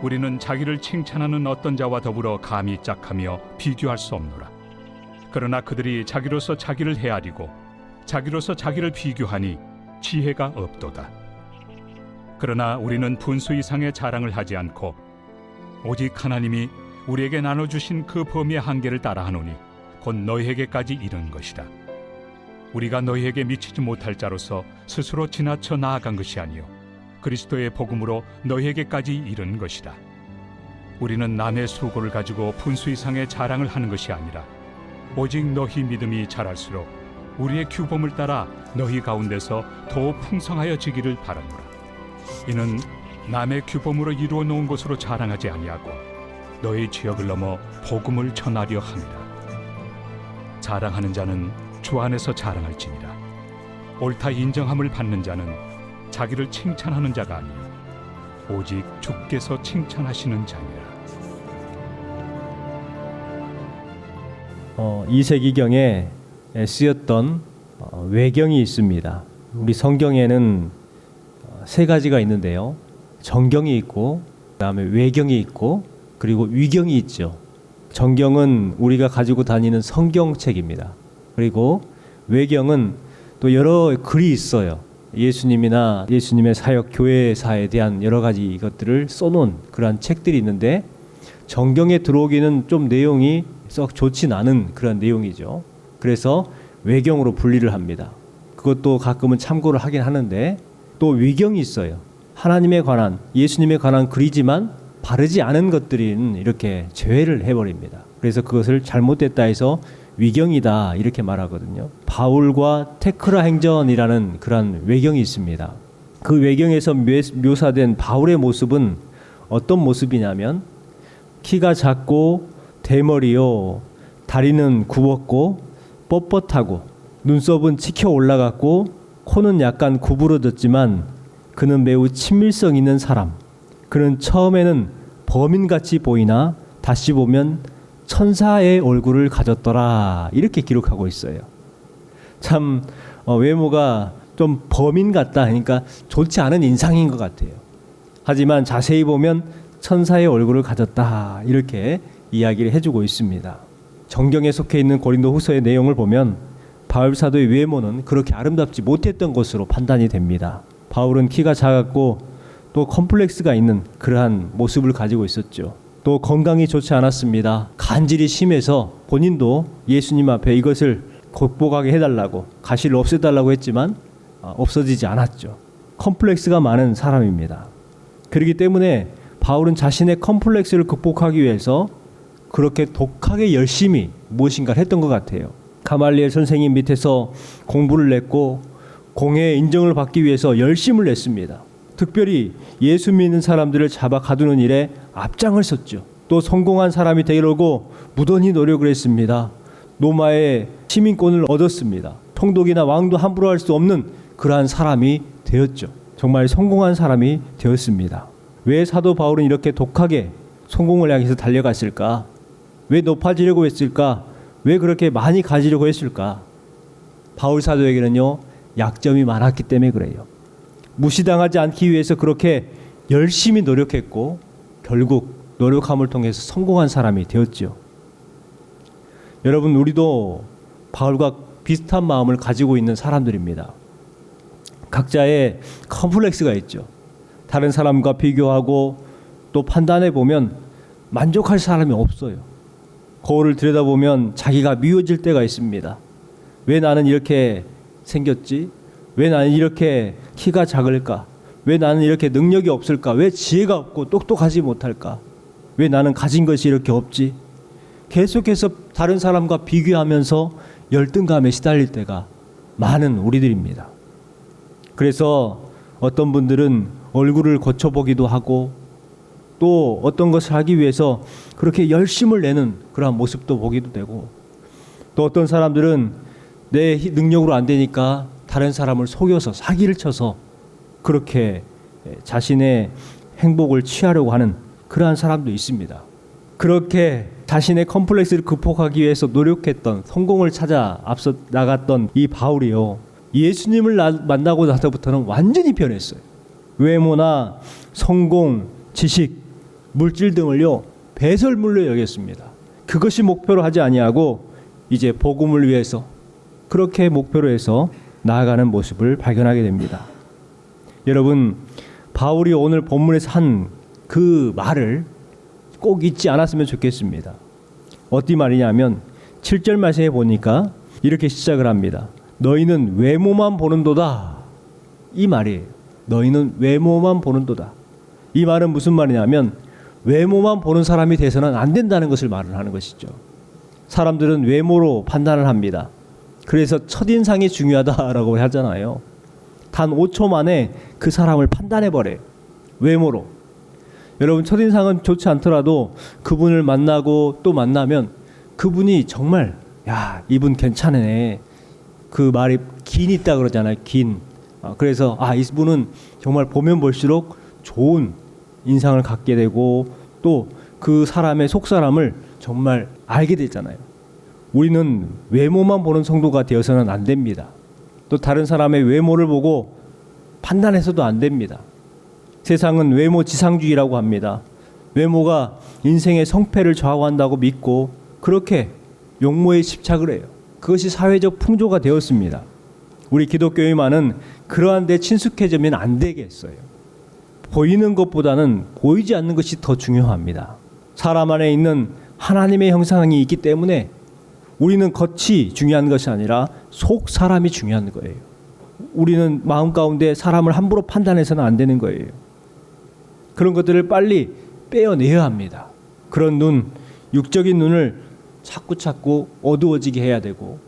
우리는 자기를 칭찬하는 어떤 자와 더불어 감히 짝하며 비교할 수 없노라. 그러나 그들이 자기로서 자기를 헤아리고 자기로서 자기를 비교하니 지혜가 없도다. 그러나 우리는 분수 이상의 자랑을 하지 않고 오직 하나님이 우리에게 나눠주신 그 범위의 한계를 따라하노니 곧 너희에게까지 이른 것이라. 우리가 너희에게 미치지 못할 자로서 스스로 지나쳐 나아간 것이 아니요 그리스도의 복음으로 너희에게까지 이른 것이다. 우리는 남의 수고를 가지고 분수 이상의 자랑을 하는 것이 아니라 오직 너희 믿음이 자랄수록 우리의 규범을 따라 너희 가운데서 더욱 풍성하여지기를 바라노라. 이는 남의 규범으로 이루어 놓은 것으로 자랑하지 아니하고 너희 지역을 넘어 복음을 전하려 함이라. 자랑하는 자는 주 안에서 자랑할지니라. 옳다 인정함을 받는 자는 자기를 칭찬하는 자가 아니요 오직 주께서 칭찬하시는 자니라. 이세기경에 쓰였던 외경이 있습니다. 우리 성경에는 세 가지가 있는데요. 정경이 있고 그다음에 외경이 있고 그리고 위경이 있죠. 정경은 우리가 가지고 다니는 성경책입니다. 그리고 외경은 또 여러 글이 있어요. 예수님이나 예수님의 사역 교회사에 대한 여러 가지 것들을 써놓은 그러한 책들이 있는데 정경에 들어오기는 좀 내용이 썩 좋진 않은 그런 내용이죠. 그래서 외경으로 분리를 합니다. 그것도 가끔은 참고를 하긴 하는데 또 위경이 있어요. 하나님에 관한 예수님에 관한 글이지만 바르지 않은 것들은 이렇게 제외를 해버립니다. 그래서 그것을 잘못됐다 해서 위경이다 이렇게 말하거든요. 바울과 테크라 행전이라는 그런 외경이 있습니다. 그 외경에서 묘사된 바울의 모습은 어떤 모습이냐면 키가 작고 대머리요 다리는 굽었고 뻣뻣하고 눈썹은 치켜 올라갔고 코는 약간 구부러졌지만 그는 매우 친밀성 있는 사람. 그는 처음에는 범인같이 보이나 다시 보면 천사의 얼굴을 가졌더라 이렇게 기록하고 있어요. 참 외모가 좀 범인 같다 그러니까 좋지 않은 인상인 것 같아요. 하지만 자세히 보면 천사의 얼굴을 가졌다 이렇게 이야기를 해주고 있습니다. 정경에 속해 있는 고린도후서의 내용을 보면 바울 사도의 외모는 그렇게 아름답지 못했던 것으로 판단이 됩니다. 바울은 키가 작았고 또 컴플렉스가 있는 그러한 모습을 가지고 있었죠. 또 건강이 좋지 않았습니다. 간질이 심해서 본인도 예수님 앞에 이것을 극복하게 해달라고 가시를 없애달라고 했지만 없어지지 않았죠. 컴플렉스가 많은 사람입니다. 그렇기 때문에 바울은 자신의 컴플렉스를 극복하기 위해서 그렇게 독하게 열심히 무엇인가를 했던 것 같아요. 가말리엘 선생님 밑에서 공부를 냈고 공회의 인정을 받기 위해서 열심을 냈습니다. 특별히 예수 믿는 사람들을 잡아 가두는 일에 앞장을 섰죠. 또 성공한 사람이 되려고 무던히 노력을 했습니다. 로마의 시민권을 얻었습니다. 총독이나 왕도 함부로 할 수 없는 그러한 사람이 되었죠. 정말 성공한 사람이 되었습니다. 왜 사도 바울은 이렇게 독하게 성공을 향해서 달려갔을까? 왜 높아지려고 했을까? 왜 그렇게 많이 가지려고 했을까? 바울 사도에게는요 약점이 많았기 때문에 그래요. 무시당하지 않기 위해서 그렇게 열심히 노력했고 결국 노력함을 통해서 성공한 사람이 되었죠. 여러분 우리도 바울과 비슷한 마음을 가지고 있는 사람들입니다. 각자의 컴플렉스가 있죠. 다른 사람과 비교하고 또 판단해 보면 만족할 사람이 없어요. 거울을 들여다보면 자기가 미워질 때가 있습니다. 왜 나는 이렇게 생겼지? 왜 나는 이렇게 키가 작을까? 왜 나는 이렇게 능력이 없을까? 왜 지혜가 없고 똑똑하지 못할까? 왜 나는 가진 것이 이렇게 없지? 계속해서 다른 사람과 비교하면서 열등감에 시달릴 때가 많은 우리들입니다. 그래서 어떤 분들은 얼굴을 고쳐보기도 하고 또 어떤 것을 하기 위해서 그렇게 열심을 내는 그런 모습도 보기도 되고 또 어떤 사람들은 내 능력으로 안 되니까 다른 사람을 속여서 사기를 쳐서 그렇게 자신의 행복을 취하려고 하는 그러한 사람도 있습니다. 그렇게 자신의 컴플렉스를 극복하기 위해서 노력했던 성공을 찾아 앞서 나갔던 이 바울이요. 예수님을 만나고 나서부터는 완전히 변했어요. 외모나 성공, 지식 물질 등을요 배설물로 여겼습니다. 그것이 목표로 하지 아니하고 이제 복음을 위해서 그렇게 목표로 해서 나아가는 모습을 발견하게 됩니다. 여러분, 바울이 오늘 본문에서 한 그 말을 꼭 잊지 않았으면 좋겠습니다. 어떤 말이냐면 7절 말씀에 보니까 이렇게 시작을 합니다. 너희는 외모만 보는도다. 이 말이에요. 너희는 외모만 보는도다. 이 말은 무슨 말이냐면 외모만 보는 사람이 돼서는 안 된다는 것을 말을 하는 것이죠. 사람들은 외모로 판단을 합니다. 그래서 첫인상이 중요하다라고 하잖아요. 단 5초 만에 그 사람을 판단해버려요. 외모로. 여러분, 첫인상은 좋지 않더라도 그분을 만나고 또 만나면 그분이 정말 야, 이분 괜찮네. 그 말이 긴 있다 그러잖아요. 긴. 그래서 이분은 정말 보면 볼수록 좋은 인상을 갖게 되고 또 그 사람의 속사람을 정말 알게 되잖아요. 우리는 외모만 보는 성도가 되어서는 안 됩니다. 또 다른 사람의 외모를 보고 판단해서도 안 됩니다. 세상은 외모 지상주의라고 합니다. 외모가 인생의 성패를 좌우한다고 믿고 그렇게 용모에 집착을 해요. 그것이 사회적 풍조가 되었습니다. 우리 기독교인만은 그러한 데 친숙해지면 안 되겠어요. 보이는 것보다는 보이지 않는 것이 더 중요합니다. 사람 안에 있는 하나님의 형상이 있기 때문에 우리는 겉이 중요한 것이 아니라 속 사람이 중요한 거예요. 우리는 마음 가운데 사람을 함부로 판단해서는 안 되는 거예요. 그런 것들을 빨리 빼어내야 합니다. 그런 눈, 육적인 눈을 자꾸 어두워지게 해야 되고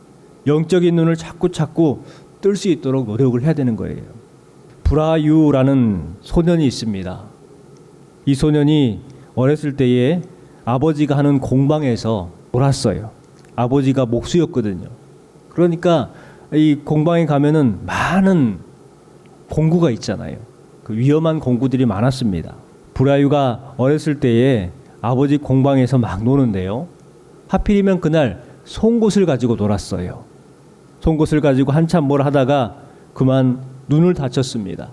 영적인 눈을 자꾸 뜰 수 있도록 노력을 해야 되는 거예요. 브라유라는 소년이 있습니다. 이 소년이 어렸을 때에 아버지가 하는 공방에서 놀았어요. 아버지가 목수였거든요. 그러니까 이 공방에 가면은 많은 공구가 있잖아요. 그 위험한 공구들이 많았습니다. 브라유가 어렸을 때에 아버지 공방에서 막 노는데요. 하필이면 그날 송곳을 가지고 놀았어요. 송곳을 가지고 한참 뭘 하다가 그만 눈을 다쳤습니다.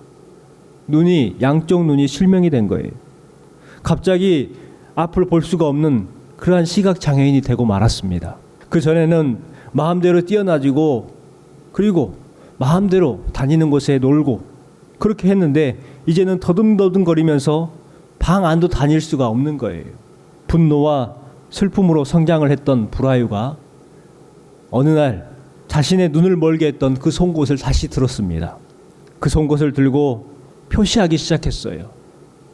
양쪽 눈이 실명이 된 거예요. 갑자기 앞을 볼 수가 없는 그러한 시각장애인이 되고 말았습니다. 그 전에는 마음대로 뛰어나지고 그리고 마음대로 다니는 곳에 놀고 그렇게 했는데 이제는 더듬더듬거리면서 방 안도 다닐 수가 없는 거예요. 분노와 슬픔으로 성장을 했던 브라유가 어느 날 자신의 눈을 멀게 했던 그 송곳을 다시 들었습니다. 그 송곳을 들고 표시하기 시작했어요.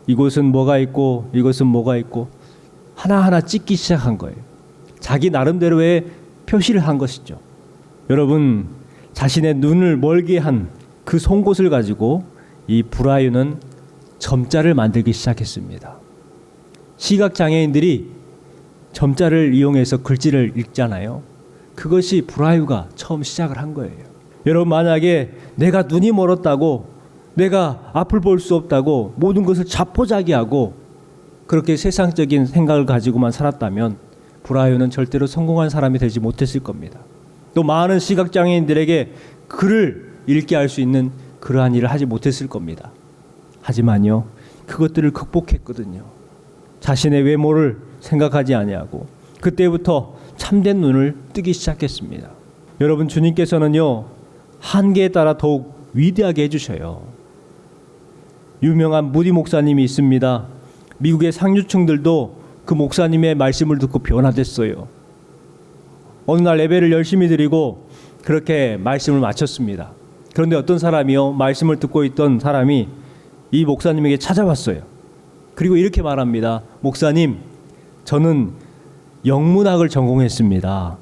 이곳은 뭐가 있고 이것은 뭐가 있고 하나하나 찍기 시작한 거예요. 자기 나름대로의 표시를 한 것이죠. 여러분, 자신의 눈을 멀게 한 그 송곳을 가지고 이 브라유는 점자를 만들기 시작했습니다. 시각장애인들이 점자를 이용해서 글씨를 읽잖아요. 그것이 브라유가 처음 시작을 한 거예요. 여러분, 만약에 내가 눈이 멀었다고 내가 앞을 볼 수 없다고 모든 것을 자포자기하고 그렇게 세상적인 생각을 가지고만 살았다면 브라유는 절대로 성공한 사람이 되지 못했을 겁니다. 또 많은 시각장애인들에게 글을 읽게 할 수 있는 그러한 일을 하지 못했을 겁니다. 하지만요, 그것들을 극복했거든요. 자신의 외모를 생각하지 아니하고 그때부터 참된 눈을 뜨기 시작했습니다. 여러분, 주님께서는요, 한계에 따라 더욱 위대하게 해주셔요. 유명한 무디 목사님이 있습니다. 미국의 상류층들도 그 목사님의 말씀을 듣고 변화됐어요. 어느 날 예배를 열심히 드리고 그렇게 말씀을 마쳤습니다. 그런데 어떤 사람이요, 말씀을 듣고 있던 사람이 이 목사님에게 찾아왔어요. 그리고 이렇게 말합니다. 목사님, 저는 영문학을 전공했습니다.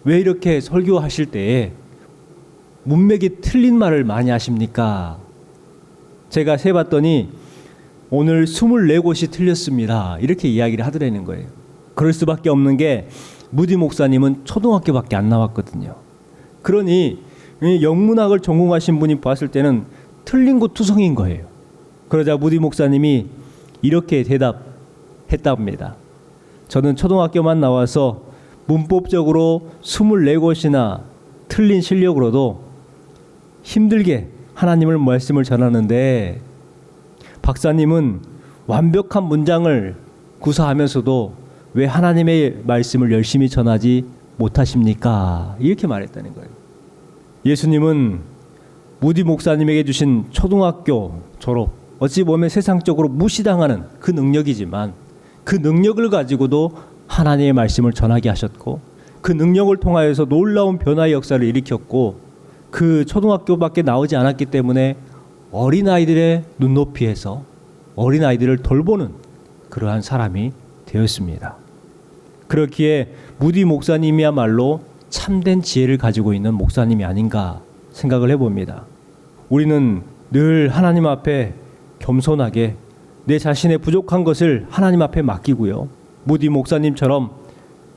왜 이렇게 설교하실 때에 문맥이 틀린 말을 많이 하십니까? 제가 세봤더니 오늘 24곳이 틀렸습니다. 이렇게 이야기를 하더라는 거예요. 그럴 수밖에 없는 게 무디 목사님은 초등학교밖에 안 나왔거든요. 그러니 영문학을 전공하신 분이 봤을 때는 틀린 것 투성인 거예요. 그러자 무디 목사님이 이렇게 대답했답니다. 저는 초등학교만 나와서 문법적으로 24곳이나 틀린 실력으로도 힘들게 하나님의 말씀을 전하는데 박사님은 완벽한 문장을 구사하면서도 왜 하나님의 말씀을 열심히 전하지 못하십니까? 이렇게 말했다는 거예요. 예수님은 무디 목사님에게 주신 초등학교 졸업, 어찌 보면 세상적으로 무시당하는 그 능력이지만 그 능력을 가지고도 하나님의 말씀을 전하게 하셨고 그 능력을 통하여서 놀라운 변화의 역사를 일으켰고 그 초등학교밖에 나오지 않았기 때문에 어린아이들의 눈높이에서 어린아이들을 돌보는 그러한 사람이 되었습니다. 그렇기에 무디 목사님이야말로 참된 지혜를 가지고 있는 목사님이 아닌가 생각을 해봅니다. 우리는 늘 하나님 앞에 겸손하게 내 자신의 부족한 것을 하나님 앞에 맡기고요. 무디 목사님처럼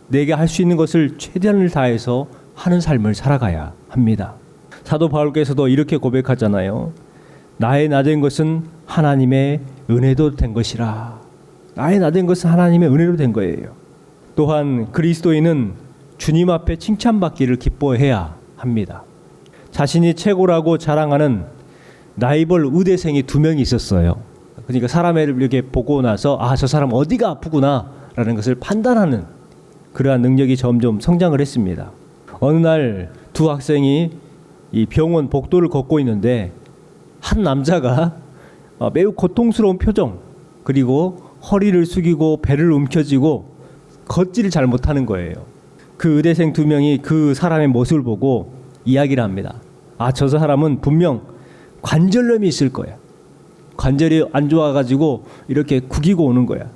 내게 할 수 있는 것을 최대한을 다해서 하는 삶을 살아가야 합니다. 사도 바울께서도 이렇게 고백하잖아요. 나의 나된 것은 하나님의 은혜도 된 것이라. 나의 나된 것은 하나님의 은혜로 된 거예요. 또한 그리스도인은 주님 앞에 칭찬받기를 기뻐해야 합니다. 자신이 최고라고 자랑하는 나이벌 의대생이 2명이 있었어요. 그러니까 사람을 이렇게 보고 나서 저 사람 어디가 아프구나 라는 것을 판단하는 그러한 능력이 점점 성장을 했습니다. 어느 날 2 학생이 이 병원 복도를 걷고 있는데 한 남자가 매우 고통스러운 표정 그리고 허리를 숙이고 배를 움켜쥐고 걷지를 잘 못하는 거예요. 그 의대생 2명이 그 사람의 모습을 보고 이야기를 합니다. 저 사람은 분명 관절염이 있을 거야. 관절이 안 좋아가지고 이렇게 구기고 오는 거야.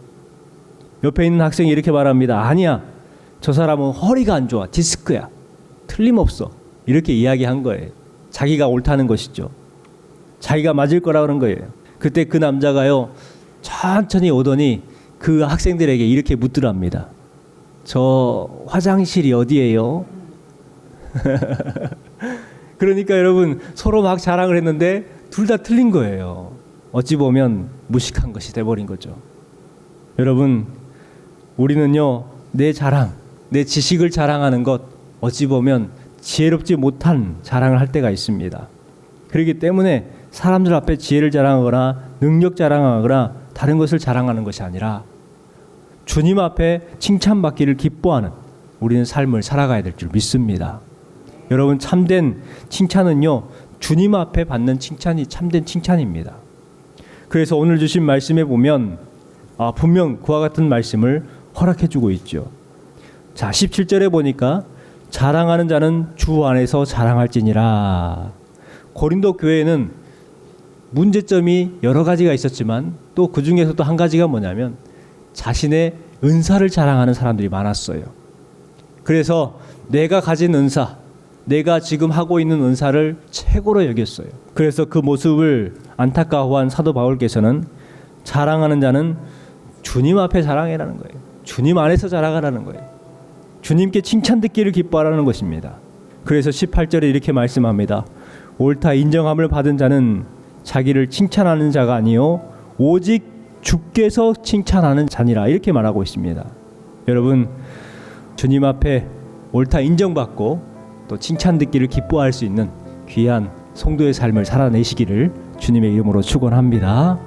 옆에 있는 학생이 이렇게 말합니다. 아니야. 저 사람은 허리가 안 좋아. 디스크야. 틀림없어. 이렇게 이야기한 거예요. 자기가 옳다는 것이죠. 자기가 맞을 거라 그런 거예요. 그때 그 남자가요. 천천히 오더니 그 학생들에게 이렇게 묻더랍니다. 저 화장실이 어디예요? 그러니까 여러분 서로 막 자랑을 했는데 둘 다 틀린 거예요. 어찌 보면 무식한 것이 돼버린 거죠. 여러분 우리는요 내 자랑, 내 지식을 자랑하는 것 어찌 보면 지혜롭지 못한 자랑을 할 때가 있습니다. 그렇기 때문에 사람들 앞에 지혜를 자랑하거나 능력 자랑하거나 다른 것을 자랑하는 것이 아니라 주님 앞에 칭찬받기를 기뻐하는 우리는 삶을 살아가야 될 줄 믿습니다. 여러분 참된 칭찬은요 주님 앞에 받는 칭찬이 참된 칭찬입니다. 그래서 오늘 주신 말씀에 보면 분명 그와 같은 말씀을 허락해 주고 있죠. 자 17절에 보니까 자랑하는 자는 주 안에서 자랑할지니라. 고린도 교회에는 문제점이 여러 가지가 있었지만 또 그 중에서도 한 가지가 뭐냐면 자신의 은사를 자랑하는 사람들이 많았어요. 그래서 내가 가진 은사, 내가 지금 하고 있는 은사를 최고로 여겼어요. 그래서 그 모습을 안타까워한 사도 바울께서는 자랑하는 자는 주님 앞에 자랑해라는 거예요. 주님 안에서 자랑하라는 거예요. 주님께 칭찬 듣기를 기뻐하라는 것입니다. 그래서 18절에 이렇게 말씀합니다. 옳다 인정함을 받은 자는 자기를 칭찬하는 자가 아니요 오직 주께서 칭찬하는 자니라 이렇게 말하고 있습니다. 여러분 주님 앞에 옳다 인정받고 또 칭찬 듣기를 기뻐할 수 있는 귀한 성도의 삶을 살아내시기를 주님의 이름으로 축원합니다.